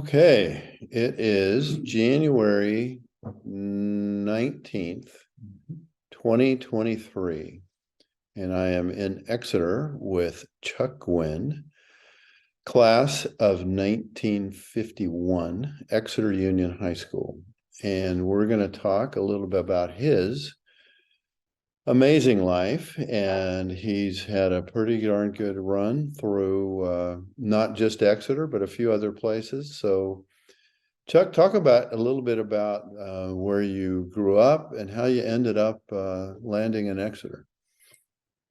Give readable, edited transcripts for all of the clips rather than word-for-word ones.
Okay, it is January 19th, 2023, and I am in Exeter with Chuck Guinn, class of 1951, Exeter Union High School. And we're going to talk a little bit about his amazing life, and he's had a pretty darn good run through not just Exeter, but a few other places. So Chuck, talk about a little bit about where you grew up and how you ended up landing in Exeter.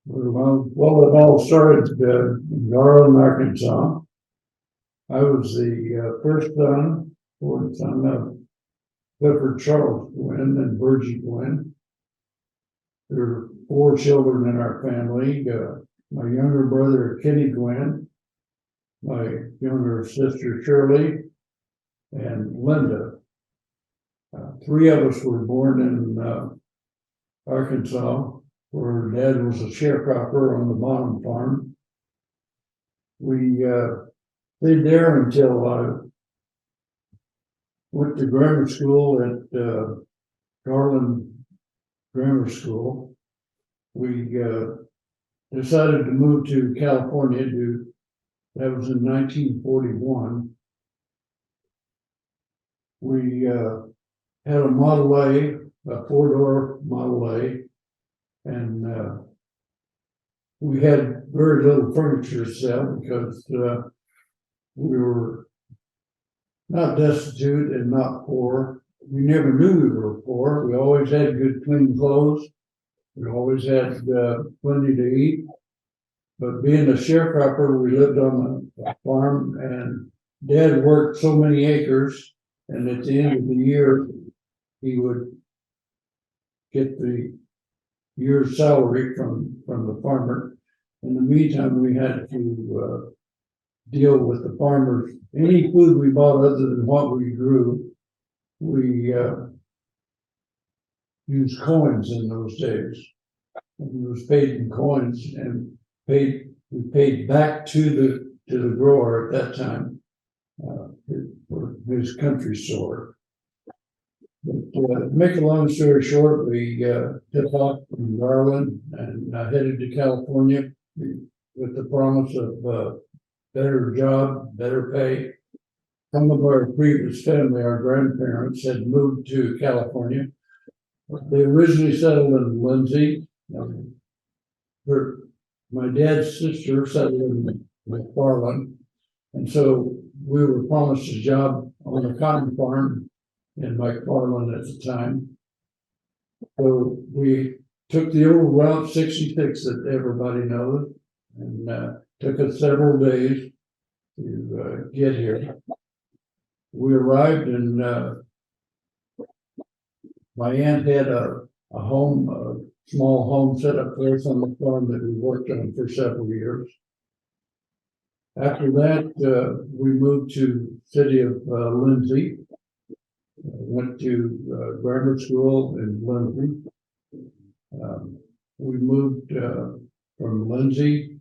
Well, it all started in Garland, Arkansas. I was the fourth son of Clifford Charles Guinn and Virgie Guinn. There were 4 children in our family. My younger brother, Kenny Guinn, my younger sister, Shirley, and Linda. 3 of us were born in Arkansas, where Dad was a sharecropper on the bottom farm. We stayed there until I went to grammar school at Garland Grammar School. We decided to move to California. That was in 1941. We had a Model A, a 4-door Model A, and we had very little furniture to sell because we were not destitute and not poor. We never knew we were poor. We always had good, clean clothes. We always had plenty to eat. But being a sharecropper, we lived on the farm, and Dad worked so many acres, and at the end of the year, he would get the year's salary from the farmer. In the meantime, we had to deal with the farmers. Any food we bought other than what we grew, we used coins in those days. And it was paid in coins, and we paid back to the grower at that time for his country store. But to make a long story short, we took off from Garland and headed to California with the promise of better job, better pay. Some of our previous family, our grandparents, had moved to California. They originally settled in Lindsay. My dad's sister settled in McFarland, and so we were promised a job on a cotton farm in McFarland at the time. So we took the old Route 66 that everybody knows, and took us several days to get here. We arrived, and my aunt had a small home set up for us on the farm that we worked on for several years. After that, we moved to the city of Lindsay. Went to grammar school in Lindsay. We moved from Lindsay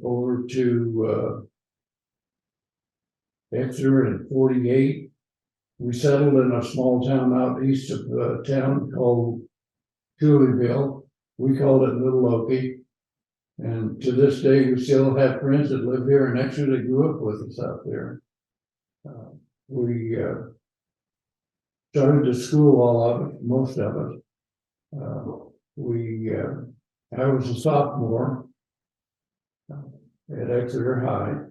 over to Exeter in 48. We settled in a small town out east of town called Cooleyville. We called it Little Okie. And to this day, we still have friends that live here in Exeter that grew up with us out there. We started to school, all of it, most of it. I was a sophomore at Exeter High.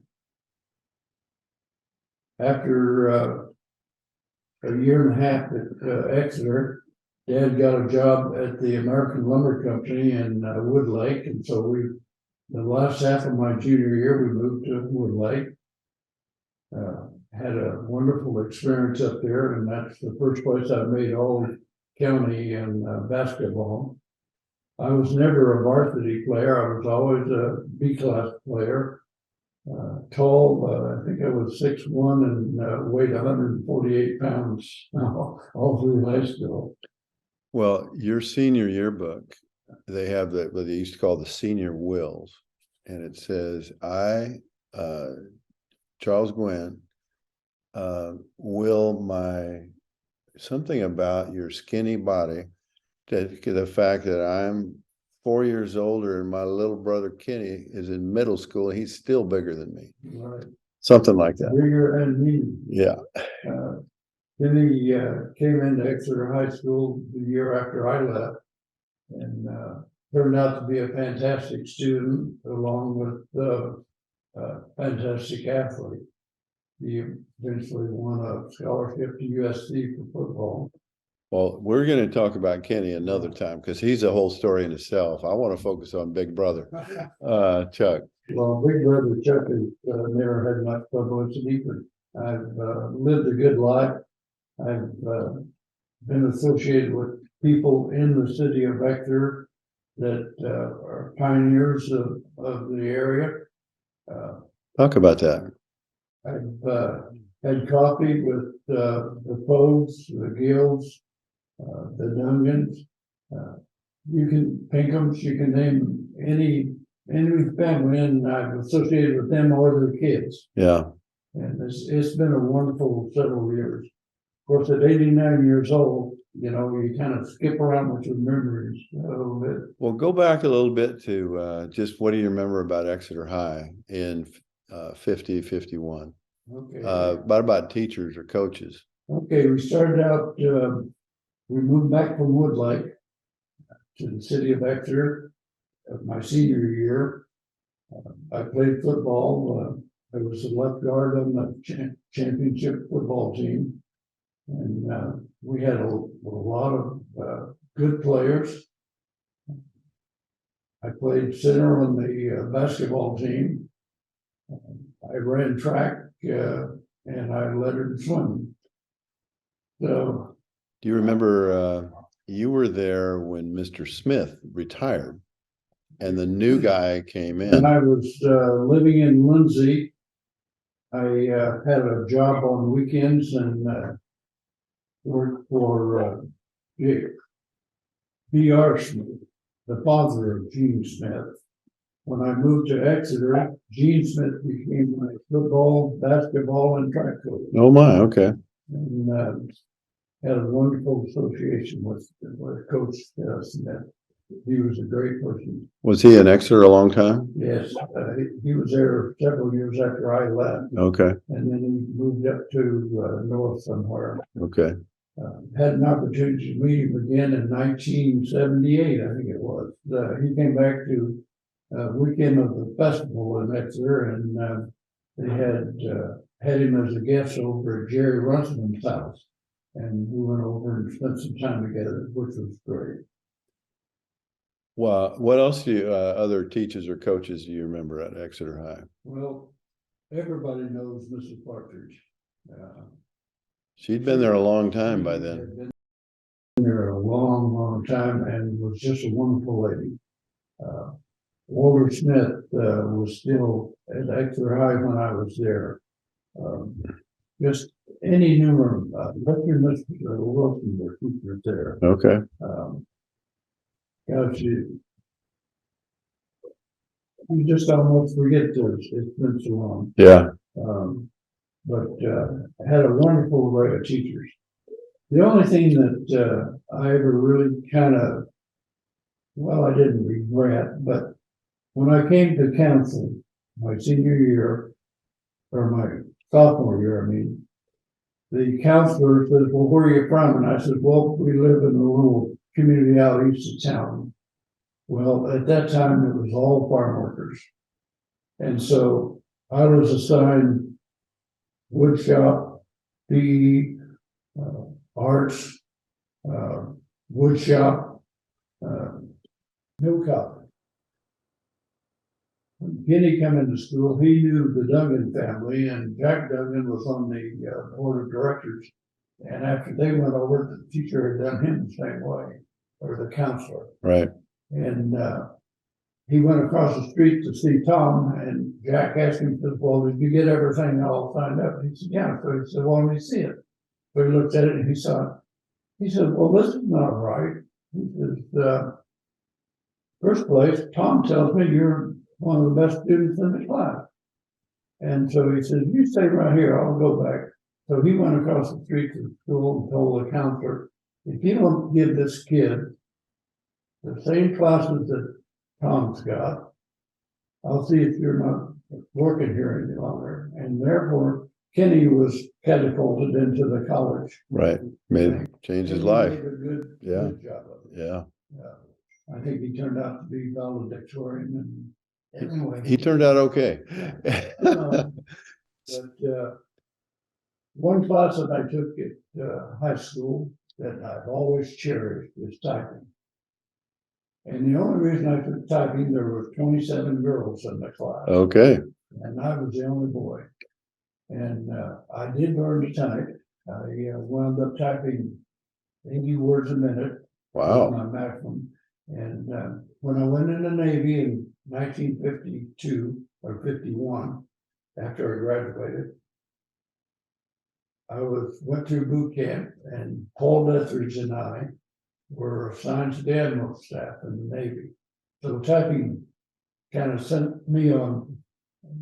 After a year and a half at Exeter, Dad got a job at the American Lumber Company in Wood Lake, and so the last half of my junior year, we moved to Wood Lake. Had a wonderful experience up there, and that's the first place I made all county and basketball. I was never a varsity player. I was always a B-class player. Tall, I think I was 6'1" and weighed 148 pounds all through high school. Well, your senior yearbook, they have what they used to call the senior wills, and it says, I, Charles Guinn, Will, something about your skinny body, the fact that I'm 4 years older and my little brother Kenny is in middle school, he's still bigger than me. Right. Something like that. Bigger and mean. Yeah. Then he came into Exeter High School the year after I left, and turned out to be a fantastic student, along with a fantastic athlete. He eventually won a scholarship to USC for football. Well, we're going to talk about Kenny another time because he's a whole story in itself. I want to focus on Big Brother, Chuck. Well, Big Brother Chuck has never had much publicity, but I've lived a good life. I've been associated with people in the city of Exeter that are pioneers of the area. Talk about that. I've had coffee with the Pogues, the Gills, the Dungans. You can Pinkhams, you can name any family, and I've associated with them or their kids. Yeah. And it's been a wonderful several years. Of course, at 89 years old, you know, you kind of skip around with your memories a little bit. Well, go back a little bit to just what do you remember about Exeter High in 50, 51? Okay. About teachers or coaches? Okay, we started out, we moved back from Woodlake to the city of Exeter my senior year. I played football. I was the left guard on the championship football team. And we had a lot of good players. I played center on the basketball team. I ran track and I lettered swimming. So, do you remember you were there when Mr. Smith retired and the new guy came in? When I was living in Lindsay, I had a job on weekends and worked for B.R. Smith, the father of Gene Smith. When I moved to Exeter, Gene Smith became my football, basketball, and track coach. Oh my, okay. And had a wonderful association with Coach Smith. He was a great person. Was he in Exeter a long time? Yes, he was there several years after I left. Okay. And then he moved up to north somewhere. Okay. Had an opportunity to meet him again in 1978, I think it was. He came back to weekend of the festival in Exeter, and they had him as a guest over at Jerry Runciman's house. And we went over and spent some time together, which was great. Well, what else do you, other teachers or coaches do you remember at Exeter High? Well, everybody knows Mrs. Partridge. She'd been there a long time by then. Had been there a long, long time and was just a wonderful lady. Walter Smith was still at Exeter High when I was there. Just any number of Mr. Wilson were teachers there. Okay. Gosh, you just almost forget this. It's been so long. Yeah. But had a wonderful array of teachers. The only thing that I ever really kind of, well, I didn't regret, but when I came to council my senior year, or my sophomore year, I mean, the counselor says, well, where are you from? And I said, well, we live in a little community out east of town. Well, at that time, it was all farm workers. And so I was assigned wood shop, PE, arts, wood shop, milk cotton. When Guinn came into school, he knew the Duggan family, and Jack Duggan was on the board of directors. And after they went over, the teacher had done him the same way, or the counselor. Right. And he went across the street to see Tom, and Jack asked him, said, well, did you get everything all signed up? And he said, yeah. So he said, well, let me see it. So he looked at it and he saw it. He said, well, this is not right. He says, first place, Tom tells me you're one of the best students in the class. And so he says, you stay right here, I'll go back. So he went across the street to the school and told the counselor, if you don't give this kid the same classes that Tom's got, I'll see if you're not working here any longer. And therefore, Kenny was catapulted into the college. Right. Changed his And he life. did a good, Yeah. good job of it. Yeah. Yeah. I think he turned out to be valedictorian and anyway. He turned out okay. But one class that I took at high school that I've always cherished is typing. And the only reason I took typing, there were 27 girls in the class. Okay. And I was the only boy. And I did learn to type. I wound up typing 80 words a minute. Wow. My maximum. And when I went in the Navy in 1952 or 51, after I graduated, I went through boot camp, and Paul Lethridge and I were assigned to the Admiral staff in the Navy. So typing kind of sent me on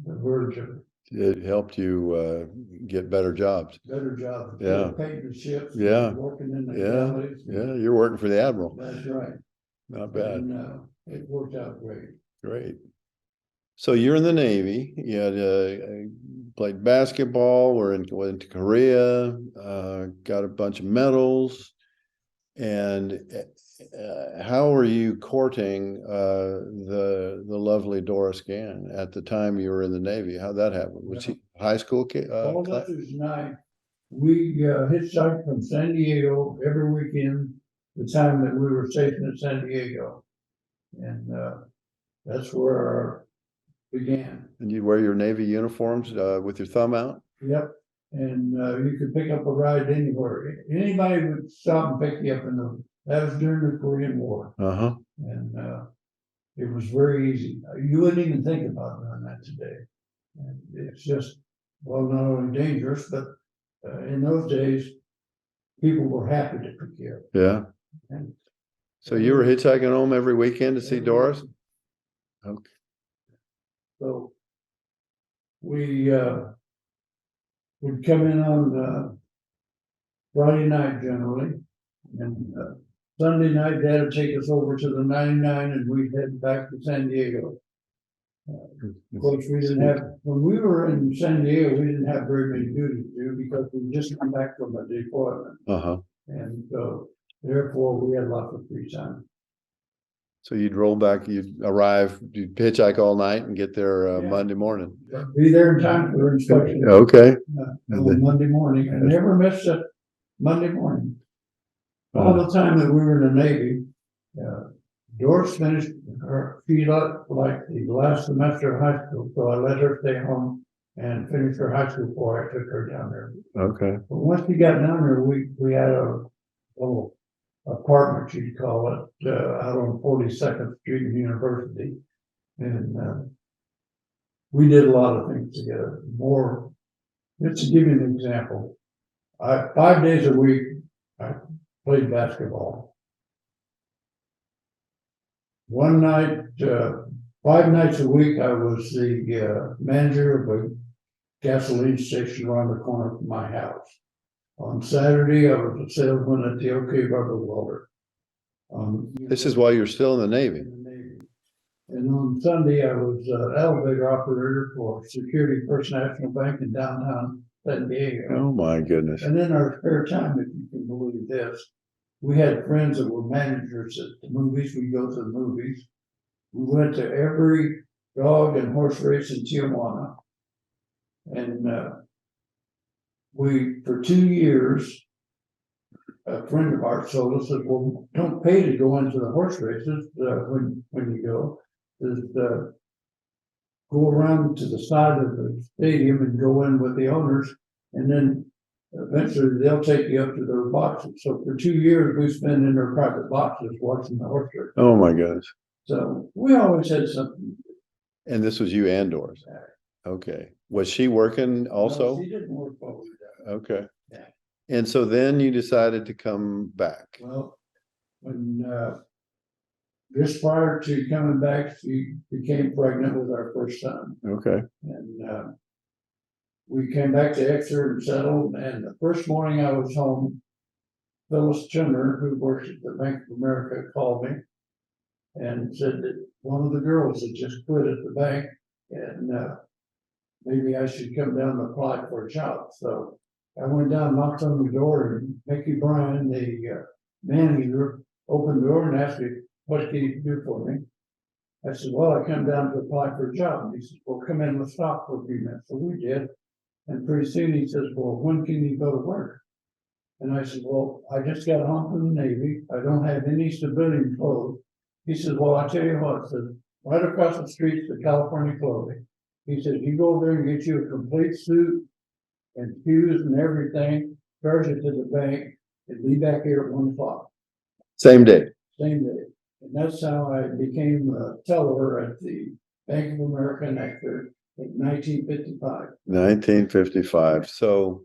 the verge of It helped you get better jobs. better jobs. Yeah. Painting ships. Yeah. Working in the Yeah. galleys. Yeah. You're working for the Admiral. That's right. Not bad. And it worked out great. Great. So you're in the Navy. You had played basketball. Went to Korea. Got a bunch of medals. And how were you courting the lovely Doris Guinn at the time you were in the Navy? How'd that happen? Was he high school kid? Paul Lethridge and I, we hitchhiked from San Diego every weekend, the time that we were stationed at San Diego. And that's where our began. And you'd wear your Navy uniforms with your thumb out? Yep. And you could pick up a ride anywhere. Anybody would stop and pick you up that was during the Korean War. Uh-huh. And it was very easy. You wouldn't even think about doing that today. And it's just, well, not only dangerous, but in those days, people were happy to pick you up. Yeah. And So you were hitchhiking home every weekend to see Doris? Okay. so we would come in on Friday night generally, and Sunday night Dad would take us over to the 99, and we'd head back to San Diego. Of course, we didn't have, when we were in San Diego, we didn't have very many duties to do because we just come back from a deployment. Uh-huh. And so therefore we had lots of free time. So you'd roll back, you'd arrive, you'd hitchhike all night and get there Monday morning. Be there in time for inspection. Okay. On Monday morning, and never missed a Monday morning. All the time that we were in the Navy, Doris finished her feet up like the last semester of high school, so I let her stay home and finish her high school before I took her down there. Okay. But once we got down there, we had a little apartment, you'd call it, out on 42nd Street in University. And we did a lot of things together. More, just to give you an example, 5 days a week, I played basketball. One night, 5 nights a week, I was the manager of a gasoline station around the corner from my house. On Saturday, I was a salesman at the OK Rubber Welder. This is while you're still in the Navy. And on Sunday, I was an elevator operator for Security First National Bank in downtown San Diego. Oh my goodness. And in our spare time, if you can believe this, we had friends that were managers at the movies. We'd go to the movies. We went to every dog and horse race in Tijuana. And for 2 years, a friend of ours told us that, well, don't pay to go into the horse races when you go. Just go around to the side of the stadium and go in with the owners, and then eventually they'll take you up to their boxes. So for 2 years, we spent in their private boxes watching the horse race. Oh my goodness. So we always had something. And this was you and Doris. Okay. Was she working also? No, she didn't work all the time. Okay. Yeah. And so then you decided to come back. Well, when just prior to coming back, she became pregnant with our first son. Okay. And we came back to Exeter and settled, and the first morning I was home, Phyllis Turner, who works at the Bank of America, called me and said that one of the girls had just quit at the bank, and maybe I should come down and apply for a job. So I went down, knocked on the door, and Mickey Bryan, the manager, opened the door and asked me, "What can you do for me?" I said, "Well, I come down to apply for a job." And he said, "Well, come in, let's talk for a few minutes." So we did. And pretty soon he says, "Well, when can you go to work?" And I said, "Well, I just got home from the Navy. I don't have any civilian clothes." He says, "Well, I tell you what," said, "right across the street's the California Clothing." He said, "You go over there and get you a complete suit and shoes and everything, charge it to the bank, and be back here at 1 o'clock." Same day. Same day. And that's how I became a teller at the Bank of America in Exeter in 1955. 1955. So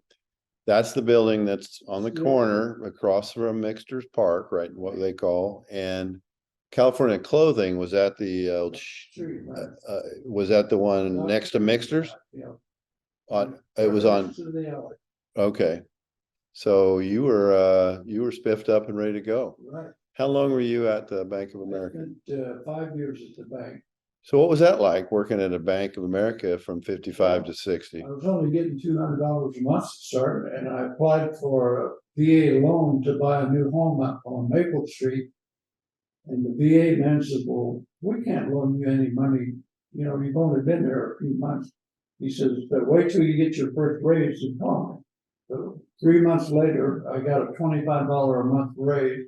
that's the building that's on the Yeah. corner across from Mixter's Park, right? What they call, and California Clothing was at the Street, right? was that the one next to Mixter's? Yeah. It was on. Next to the alley. Okay. So you were spiffed up and ready to go. Right. How long were you at the Bank of I America? spent 5 years at the bank. So what was that like working at a Bank of America from 55 to 60? I was only getting $200 a month to start, and I applied for a VA loan to buy a new home up on Maple Street. And the VA man said, "Well, we can't loan you any money. You know, you've only been there a few months." He says, "But wait till you get your first raise and call me." So 3 months later, I got a $25 a month raise,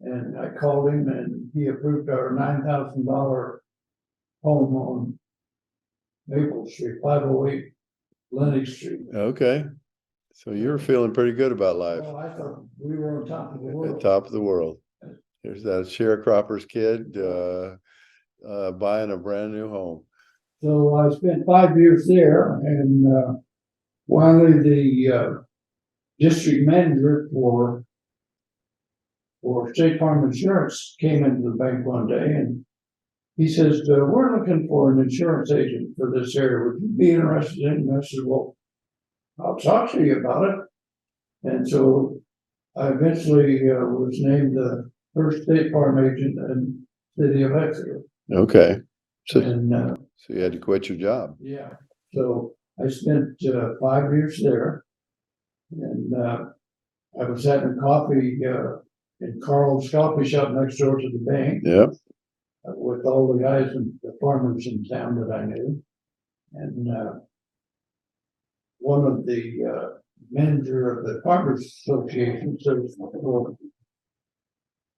and I called him, and he approved our $9,000 home on Maple Street, 508 Lenox Street. Okay. So you were feeling pretty good about life. Well, I thought we were on top of the At world. top of the world. Here's that sharecropper's kid buying a brand new home. So I spent 5 years there, and finally the district manager for State Farm Insurance came into the bank one day, and he says, "We're looking for an insurance agent for this area. Would you be interested in it?" And I said, "Well, I'll talk to you about it." And so I eventually was named the first State Farm agent in the city of Exeter. Okay. So, And so you had to quit your job. yeah, so I spent 5 years there, and I was having coffee in Carl's coffee shop next door to the bank. Yep. With all the guys and the farmers in town that I knew. And one of the manager of the Farmers Association says, "Well,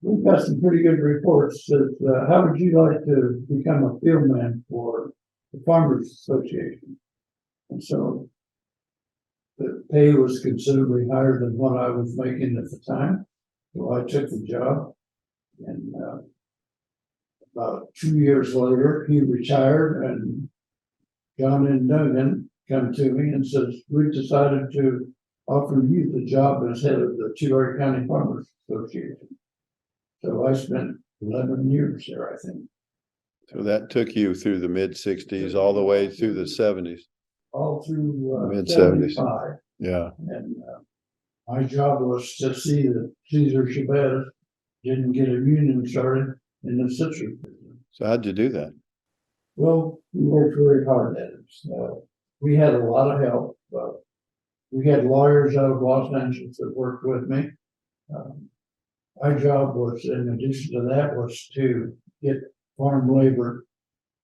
we've got some pretty good reports. Says, how would you like to become a field man for the Farmers Association?" And so the pay was considerably higher than what I was making at the time. So I took the job, and about 2 years later, he retired, and John and Duggan come to me and says, "We've decided to offer you the job as head of the Tulare County Farmers Association." So I spent 11 years there, I think. So that took you through the mid-60s all the way through the 70s. All through Mid-70s. 75. Yeah. And my job was to see that Cesar Chavez didn't get a union started in the citrus business. So how'd you do that? Well, we worked very hard at it. We had a lot of help. We had lawyers out of Los Angeles that worked with me. My job was, in addition to that, was to get farm labor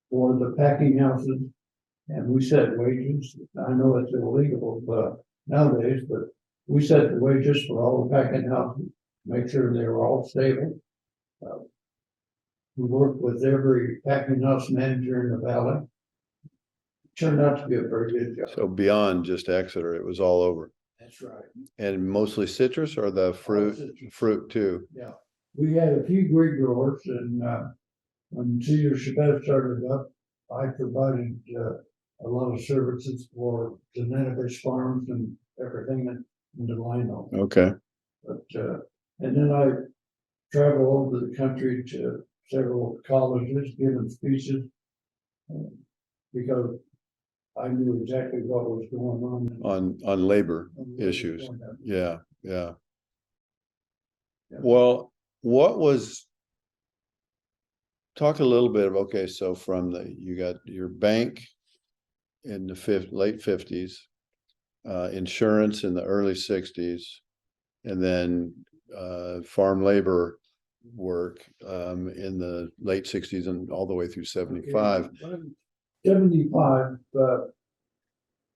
for the packing houses, and we set wages. I know it's illegal nowadays, but we set the wages for all the packing houses, make sure they were all stable. We worked with every packing house manager in the valley. Turned out to be a very good job. So beyond just Exeter, it was all over. That's right. And mostly citrus or the fruit too? Yeah, we had a few grape growers, and when Cesar Chavez started up, I provided a lot of services for the Nenevich farms and everything in the Lino. Okay. But and then I traveled over the country to several colleges, giving speeches, because I knew exactly what was going on. on labor issues. Yeah, yeah. Well, talk a little bit of, okay, so from you got your bank in the late 50s, insurance in the early 60s, and then farm labor work in the late 60s and all the way through 75. 75,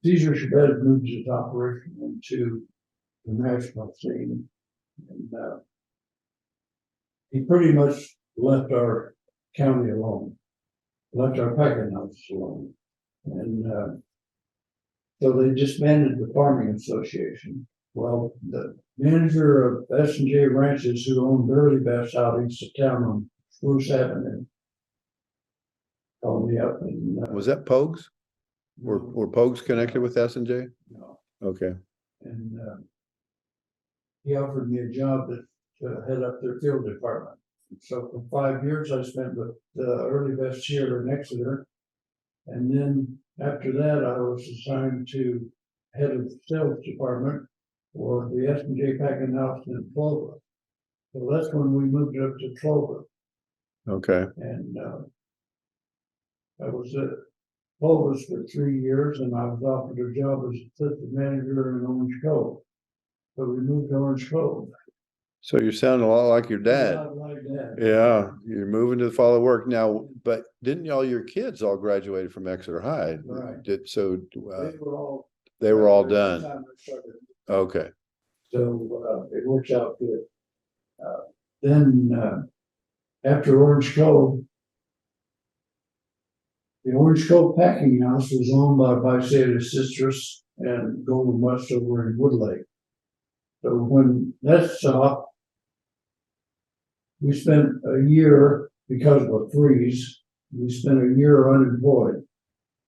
Caesar Chavez moved his operation into the national scene. And he pretty much left our county alone, left our packing house alone. And so they disbanded the farming association. Well, the manager of S&J Ranches, who owned Burley Best out east of town on Spruce Avenue, called me up and Was that Pogues? Were Pogues connected with S&J? No. Okay. And he offered me a job to head up their field department. So for 5 years, I spent with the Early Best here in Exeter. And then after that, I was assigned to head of the sales department for the S&J Packing House in Florida. So that's when we moved up to Florida. Okay. And I was at Clovis for 3 years, and I was offered a job as assistant manager in Orange Cove. So we moved to Orange Cove. So you're sounding a lot like your dad. A lot like that. Yeah, you're moving to follow work now, but didn't all your kids all graduated from Exeter High? Right. They were all done. Okay. So it works out good. Then after Orange Cove, the Orange Cove Packing House was owned by Bicetia Citrus and Golden West over in Woodlake. So when that stopped, we spent a year, because of a freeze, we spent a year unemployed.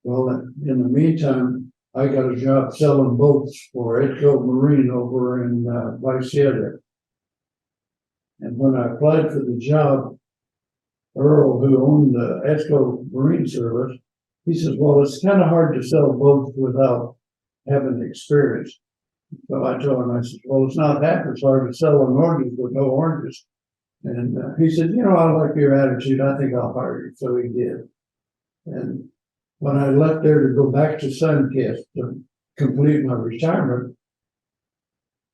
Well, in the meantime, I got a job selling boats for Edco Marine over in Bicetia. And when I applied for the job, Earl, who owned the Edco Marine Service, he says, well, it's kind of hard to sell boats without having experience. So I told him, I said, well, it's not that it's hard to sell an oranges with no oranges. And he said, I like your attitude. I think I'll hire you. So he did. And when I left there to go back to Sunkist to complete my retirement,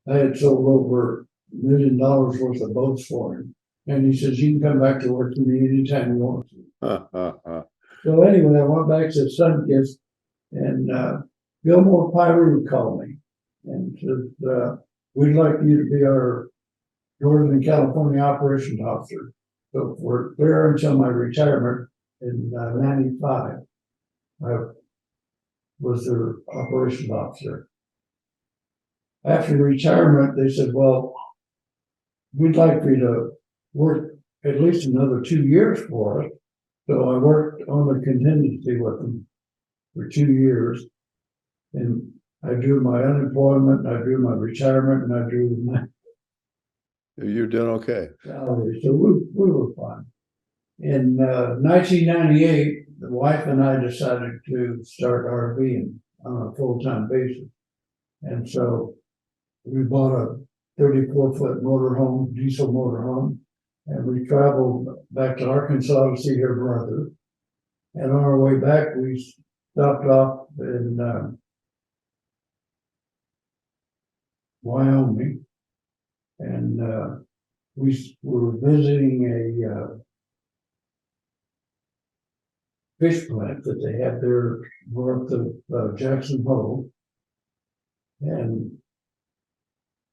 I had sold over $1 million worth of boats for him. And he says, you can come back to work for me anytime you want to. So anyway, I went back to Sunkist, and Gilmore Pyru called me and said, we'd like you to be our Northern and California operations officer. So we're there until my retirement in 95. I was their operations officer. After retirement, they said, well, we'd like for you to work at least another 2 years for us. So I worked on the contingency with them for 2 years. And I drew my unemployment, I drew my retirement, and I drew my You're doing okay. salary. So we were fine. In 1998, the wife and I decided to start RVing on a full-time basis. And so we bought a 34-foot motorhome, diesel motorhome, and we traveled back to Arkansas to see her brother. And on our way back, we stopped off in Wyoming, and we were visiting a fish plant that they had there north of Jackson Hole. And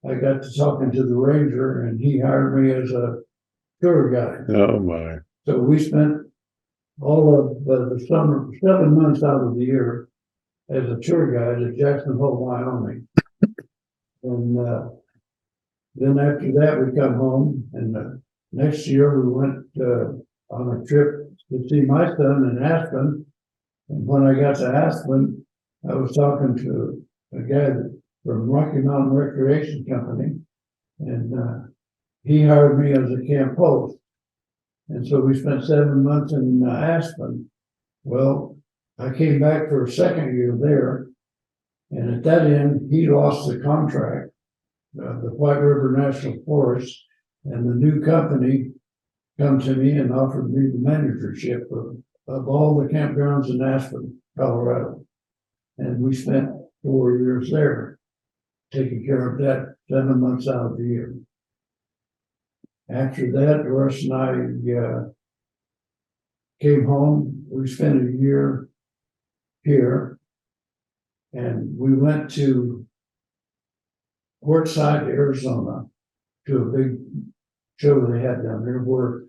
I got to talking to the ranger, and he hired me as a tour guide. Oh my. So we spent all of the summer, 7 months out of the year, as a tour guide at Jackson Hole, Wyoming. And then after that, we come home, and next year we went on a trip to see my son in Aspen. And when I got to Aspen, I was talking to a guy from Rocky Mountain Recreation Company, and he hired me as a camp host. And so we spent 7 months in Aspen. Well, I came back for a second year there. And at that end, he lost the contract, the White River National Forest, and the new company come to me and offered me the managership of all the campgrounds in Aspen, Colorado. And we spent 4 years there, taking care of that 7 months out of the year. After that, Doris and I came home. We spent a year here, and we went to Quartzsite, Arizona, to a big show they had down there where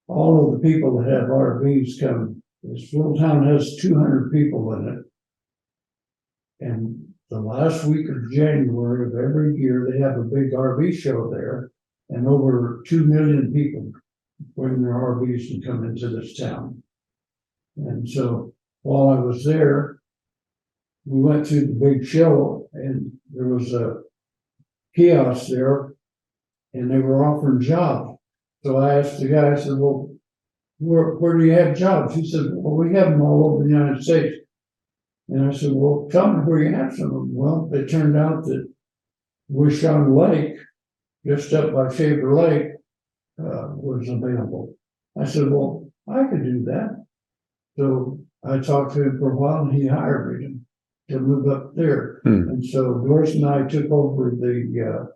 all of the people that have RVs come. This little town has 200 people in it. And the last week of January of every year, they have a big RV show there, and over 2 million people bring their RVs and come into this town. And so while I was there, we went to the big show, and there was a kiosk there, and they were offering jobs. So I asked the guy, I said, well, where do you have jobs? He said, well, we have them all over the United States. And I said, well, tell me where you have some of them. Well, it turned out that Wishon Lake, just up by Shaver Lake, was available. I said, well, I could do that. So I talked to him for a while, and he hired me to move up there. And so Doris and I took over the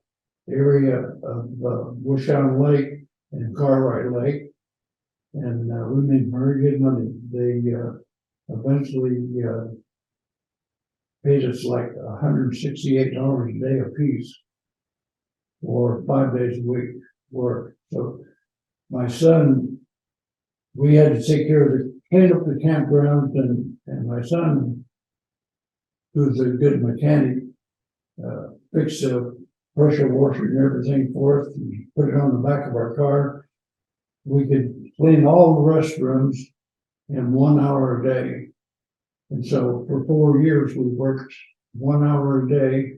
area of Wishon Lake and Cartwright Lake, and we made very good money. They eventually paid us like $168 a day a piece for 5 days a week work. So my son, we had to take care of clean up the campground, and my son, who's a good mechanic, fixed the pressure washer and everything for us, and put it on the back of our car. We could clean all the restrooms in 1 hour a day. And so for 4 years, we worked 1 hour a day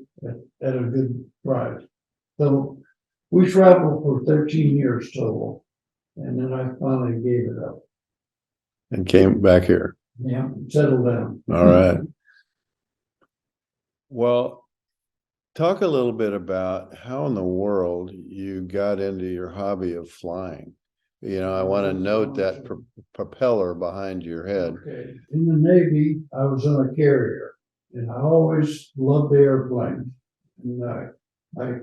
at a good price. So we traveled for 13 years total. And then I finally gave it up. And came back here. Yeah, settled down. All right. Well, talk a little bit about how in the world you got into your hobby of flying. You know, I want to note that propeller behind your head. Okay. In the Navy, I was on a carrier, and I always loved the airplanes. And I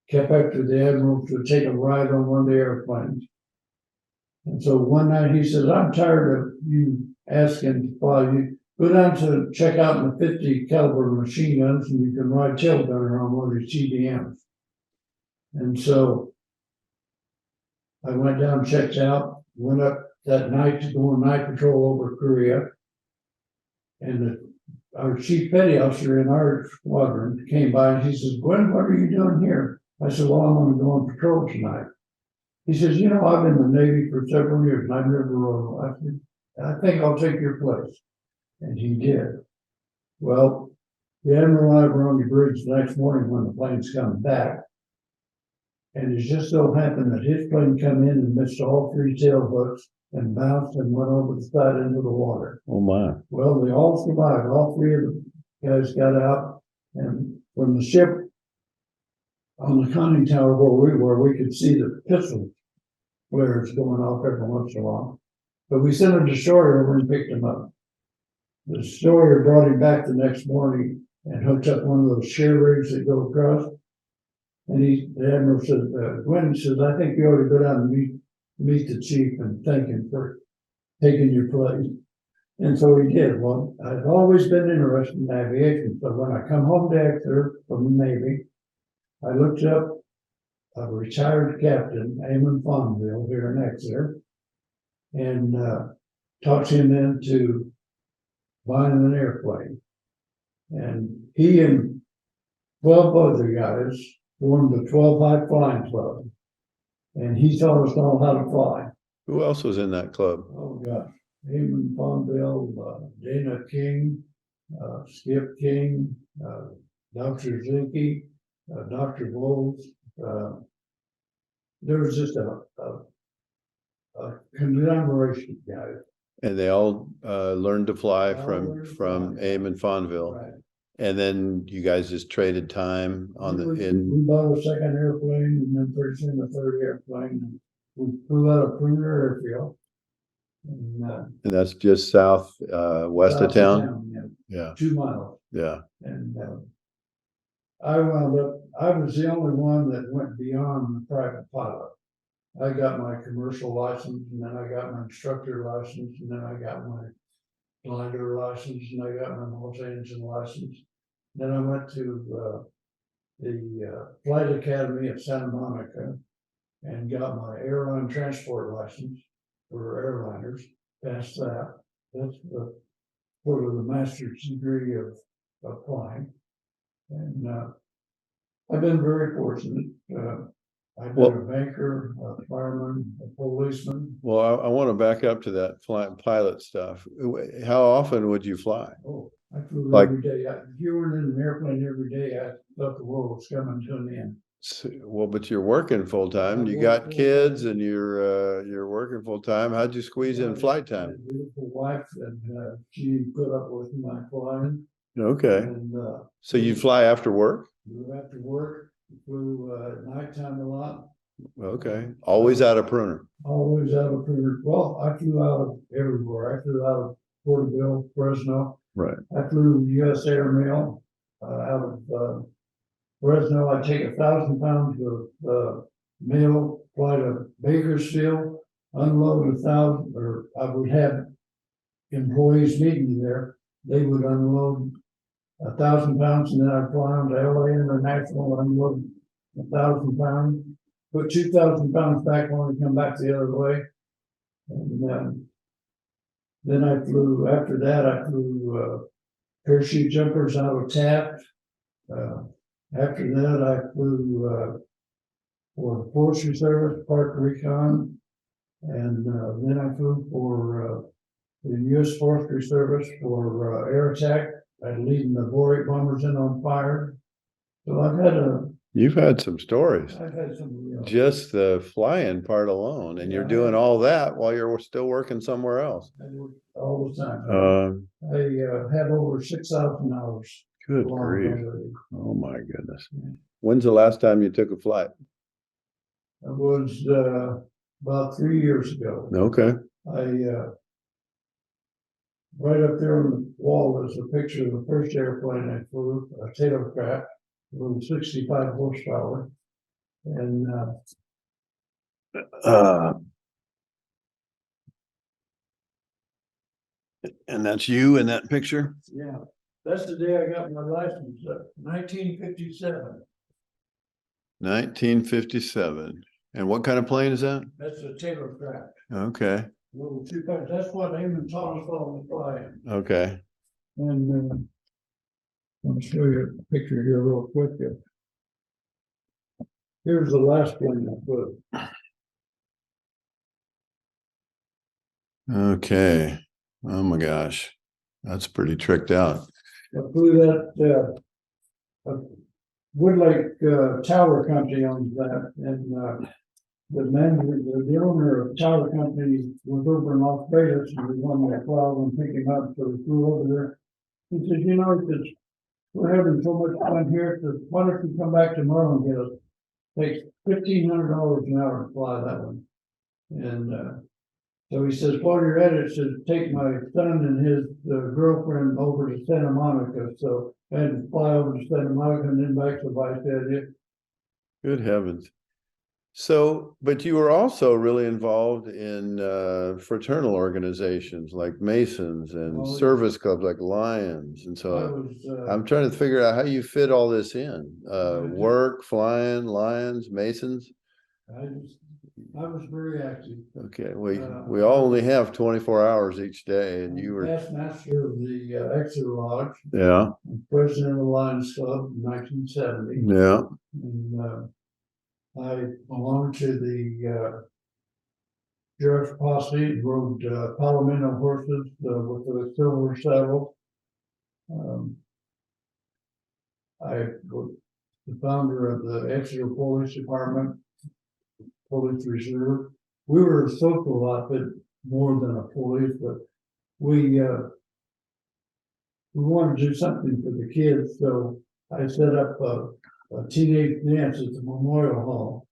kept after the admiral to take a ride on one of the airplanes. And so one night he says, I'm tired of you asking to fly. You go down to check out in the 50 caliber machine guns, and you can ride tail gunner on one of these TBMs. And so I went down, checked out, went up that night to go on night patrol over Korea. And our chief petty officer in our squadron came by, and he says, Guinn, what are you doing here? I said, well, I'm going to go on patrol tonight. He says, you know, I've been in the Navy for several years, and I've never rode. I said, I think I'll take your place. And he did. Well, the admiral and I were on the bridge the next morning when the plane's coming back. And it just so happened that his plane come in and missed all 3 tail hooks and bounced and went over the side into the water. Oh my. Well, they all survived. All 3 of the guys got out, and from the ship on the conning tower where we were, we could see the pistol flares going off every once in a while. But we sent a destroyer over and picked him up. The destroyer brought him back the next morning and hooked up one of those share rigs that go across. And the admiral said, Guinn says, I think you ought to go down and meet the chief and thank him for taking your place. And so he did. Well, I've always been interested in aviation. So when I come home to Exeter from the Navy, I looked up a retired captain, Eamon Fonville, here in Exeter, and talked him into buying an airplane. And he and 12 other guys formed the 12 High Flying Club. And he taught us all how to fly. Who else was in that club? Oh, gosh. Eamon Fonville, Dana King, Skip King, Dr. Zinke, Dr. Bowles. There was just a conglomeration of guys. And they all learned to fly They all from learned to fly, AIM in Fawnville. Right. And then you guys just traded time on the We bought a second airplane and then pretty soon a third airplane. We flew out of Premier Airfield. And that's just south west of town. Yeah, Yeah. 2 miles. Yeah. And I was the only one that went beyond the private pilot. I got my commercial license, and then I got my instructor license, and then I got my glider license, and I got my Los Angeles license. Then I went to the flight academy at Santa Monica and got my airline transport license for airliners. Passed that. That's the sort of the master's degree of flying. And I've been very fortunate. I've been a banker, a fireman, a policeman. Well, I want to back up to that pilot stuff. How often would you fly? Oh, I flew every day. If you were in an airplane every day, I thought the world was coming to an end. Well, but you're working full time. You got kids, and you're working full time. How'd you squeeze in flight time? A beautiful wife, and she put up with my flying. Okay. And so you fly after work? After work, flew at nighttime a lot. Okay. Always out of Pruner. Always out of Pruner. Well, I flew out of everywhere. I flew out of Porterville, Fresno. Right. I flew U.S. Air Mail out of Fresno. I'd take 1,000 pounds of mail, fly to Bakersfield, unload 1,000, or I would have employees meet me there. They would unload 1,000 pounds, and then I'd fly them to LA International, unload 1,000 pounds, put 2,000 pounds back on and come back the other way. And then I flew, after that, I flew parachute jumpers out of Taft. After that, I flew for the Forestry Service, Park Recon, and then I flew for the U.S. Forestry Service for air attack. I'd leading the Boric bombers in on fire. So You've had some stories. I've had some. Just the flying part alone, and you're doing all that while you're still working somewhere else. I work all the time. I have over 6,000 hours. Good grief. Oh my goodness. When's the last time you took a flight? It was about 3 years ago. Okay. Right up there on the wall is a picture of the first airplane I flew, a tailcraft, with 65 horsepower. And that's you in that picture? Yeah. That's the day I got my license, 1957. 1957. And what kind of plane is that? That's a tailcraft. Okay. Little two-car. That's what Eamon taught us all to fly. Okay. And I'll show you a picture here real quick. Here's the last plane I put. Okay. Oh my gosh. That's pretty tricked out. I flew that Woodlake Tower Company owns that, and the manager, the owner of the tower company was over in Las Vegas, and we wanted to fly and pick him up, so we flew over there. He said, he says, we're having so much fun here, so why don't you come back tomorrow and get us? Takes $1,500 an hour to fly that one. And so he says, while you're at it, says, take my son and his girlfriend over to Santa Monica. So I had to fly over to Santa Monica and then back to Visalia. Good heavens. So, but you were also really involved in fraternal organizations like Masons and service clubs like Lions. And so I'm trying to figure out how you fit all this in. Work, flying, Lions, Masons. I was very active. Okay, we all only have 24 hours each day, and you were past master of the Exeter Lodge. Yeah. President of the Lions Club in 1970. Yeah. And I belonged to the Sheriff's Posse, rode Palomino horses with the silver saddle. I was the founder of the Exeter Police Department, Police Reserve. We were a social outfit more than a police, but we wanted to do something for the kids, so I set up a teenage dance at the Memorial Hall.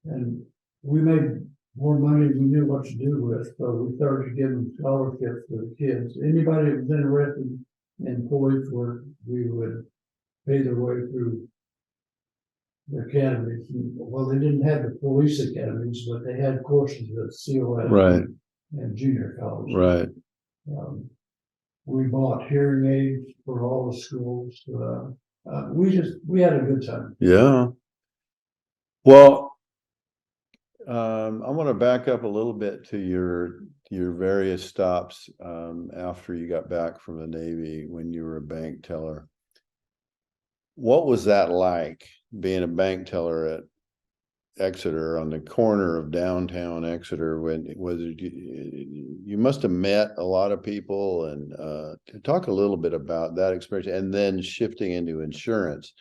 And we made more money than we knew what to do with, so we started giving scholarships to the kids. Anybody that was interested in police work, we would pay their way through the academies. Well, they didn't have the police academies, but they had courses at COS Right. and junior college. Right. We bought hearing aids for all the schools. We had a good time. Yeah. Well, I want to back up a little bit to your various stops after you got back from the Navy when you were a bank teller. What was that like, being a bank teller at Exeter on the corner of downtown Exeter? You must have met a lot of people, and talk a little bit about that experience, and then shifting into insurance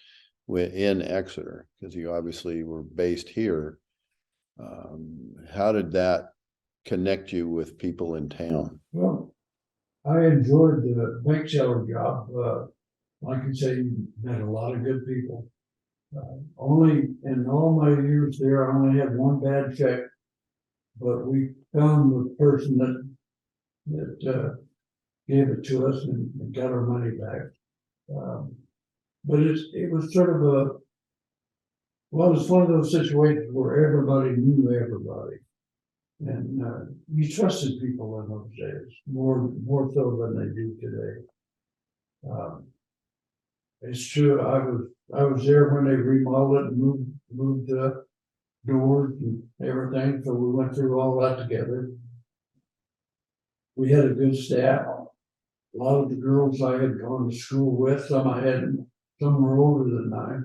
in Exeter, because you obviously were based here. How did that connect you with people in town? Well, I enjoyed the bank teller job. Like you say, you met a lot of good people. Only in all my years there, I only had one bad check, but we found the person that gave it to us and got our money back. But it was sort of well, it was one of those situations where everybody knew everybody, and you trusted people in those days more so than they do today. It's true. I was there when they remodeled it and moved doors and everything. So we went through all that together. We had a good staff. A lot of the girls I had gone to school with, some were older than I,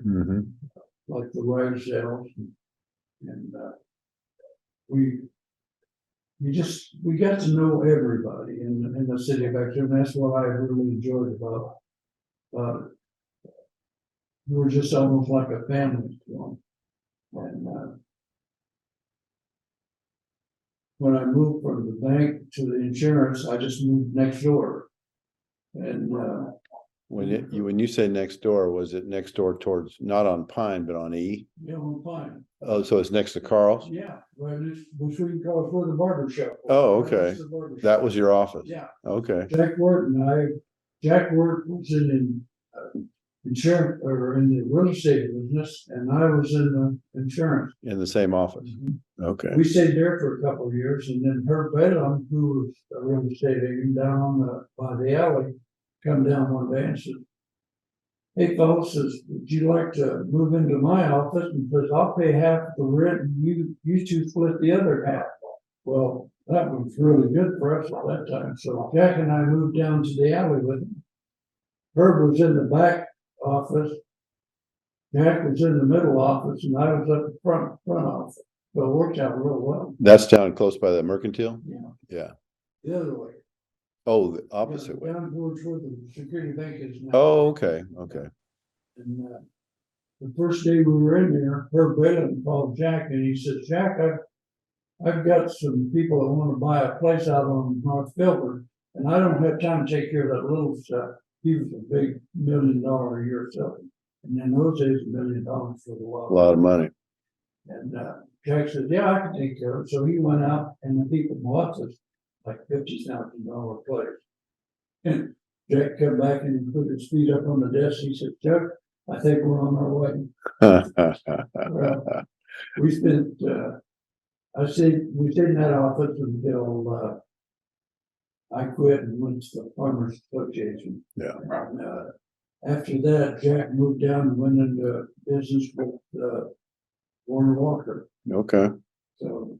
like the Rydales, and we got to know everybody in the city of Exeter, and that's what I really enjoyed about it. We were just almost like a family to them. And when I moved from the bank to the insurance, I just moved next door. And when you say next door, was it next door towards, not on Pine, but on E? yeah, on Pine. Oh, so it's next to Carl's? Yeah, right. It's between Carl's for the barber shop. Oh, okay. That was your office? Yeah. Okay. Jack Ward was in insurance, or in the real estate business, and I was in the insurance. In the same office? Okay. We stayed there for a couple of years, and then Herb Balaam, who was a real estate agent down by the alley, come down one day and said, "Hey, folks, would you like to move into my office?" And says, "I'll pay half the rent, and you two split the other half." Well, that was really good for us at that time. So Jack and I moved down to the alley with him. Herb was in the back office. Jack was in the middle office, and I was at the front office. So it worked out real well. That's down close by the Mercantile? Yeah. Yeah. The other way. Oh, the opposite way. Down towards where the security bank is now. Oh, okay. Okay. And the first day we were in there, Herb Balaam called Jack, and he said, "Jack, I've got some people that want to buy a place out on North Filbert, and I don't have time to take care of that little stuff." He was a big $1 million a year seller. And in those days, $1 million was a lot of money. And Jack said, "Yeah, I can take care of it." So he went out, and the people bought this like $50,000 place. And Jack came back and put his feet up on the desk. He said, "Chuck, I think we're on our way." Well, we spent, we stayed in that office until I quit and went to the Farmers Association. Yeah. And, after that, Jack moved down and went into business with Warner Walker. Okay. So.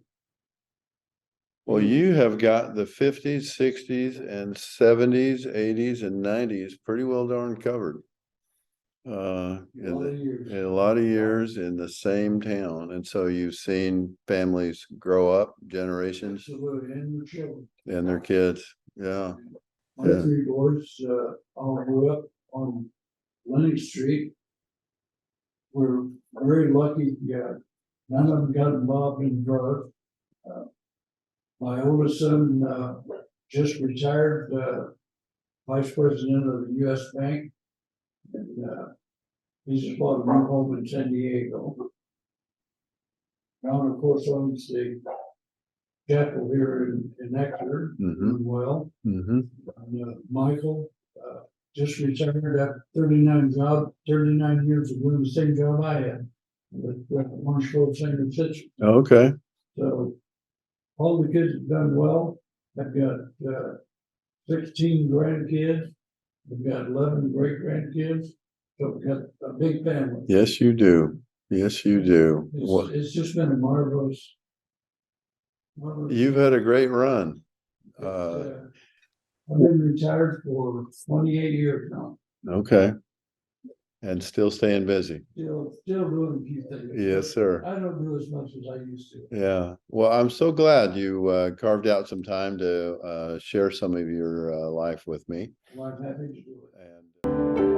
Well, you have got the 50s, 60s, and 70s, 80s, and 90s pretty well darn covered. In a lot of years in the same town. And so you've seen families grow up, generations. Absolutely, and their children. And their kids. Yeah. My three boys all grew up on Lennox Street. We're very lucky. Yeah, none of them got involved in drugs. My oldest son, just retired, vice president of the US Bank. And, he's just bought a new home in San Diego. John, of course, owns the chapel here in Exeter, doing well. And, Michael, just retired after 39 years of doing the same job I had with Marshall Senior Citizen. Okay. So all the kids have done well. I've got 16 grandkids. We've got 11 great grandkids. So we've got a big family. Yes, you do. Yes, you do. It's just been a marvelous. You've had a great run. I've been retired for 28 years now. Okay. And still staying busy. Still doing a few things. Yes, sir. I don't do as much as I used to. Yeah. Well, I'm so glad you carved out some time to share some of your life with me. Well, I'm happy to do it. And